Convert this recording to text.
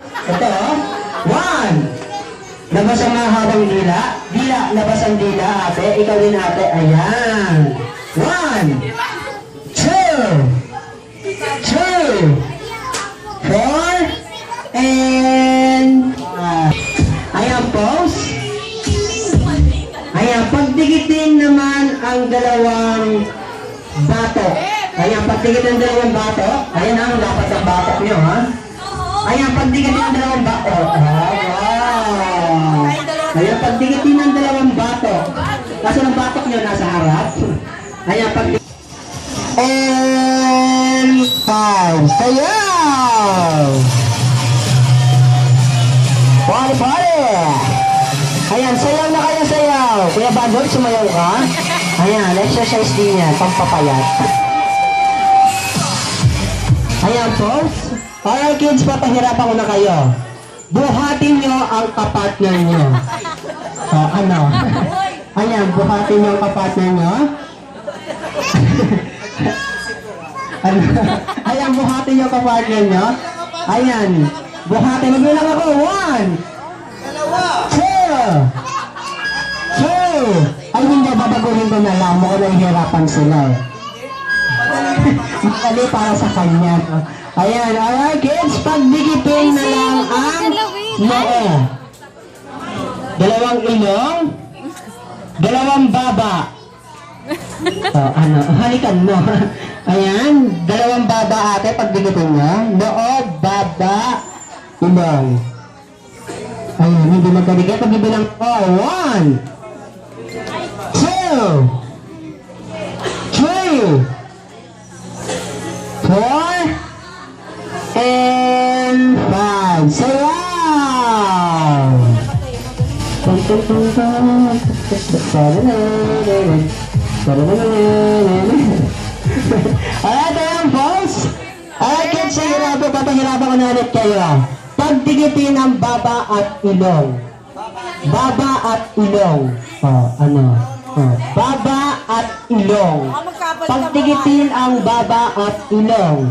Ito, one. Labas ang mahabang dila. Dila, labas ang dila, ate. Ikaw din, ate. Ayan. One. Two. Two. Four. And ayan, pose. Ayan, pagdikitin naman ang dalawang batok. Ayan, pagdikitin ang dalawang batok. Ayan ang dapat ang batok nyo, ha? Ayan, pagdikitin ang dalawang batok. Wow! Ayan, pagdikitin ang dalawang batok. Kaso ng batok nyo nasa harap. Ayan, pagdikitin. And five. Sayaw! Party, party! Ayan, sayaw na kayo, sayaw. Kuya Bagoy, sumayaw ka. Ayan, exercise din yan, pampapayat. Ayan, pose. Alright, kids, papahirapan ko na kayo. Buhatin nyo ang kapartner nyo. Ano? Ayan, buhatin nyo ang kapartner nyo. Ayan, buhatin nyo ang kapartner nyo. Ayan, buhatin. Magbilang ako. One. Two. Two. Ay, hindi, babaguhin ko na lang. Mukhang nahihirapan sila eh. Madali para sa kanya. Ayan, alright kids, pagdikitin na lang ang noo. Dalawang ilong, dalawang baba. Halikan mo. Ayan, dalawang baba ate, pagdikitin nyo. Noo, baba, ilong. Ayan, hindi magkabigay. Pagbibilang ko, one, two, three, four, and five. Sayaw! Alright, ayan, folks. Alright, kids, papahirapan ko na ulit kayo. Pagdikitin ang baba at ilong. Baba at ilong. Baba at ilong. Pagdikitin ang baba at ilong.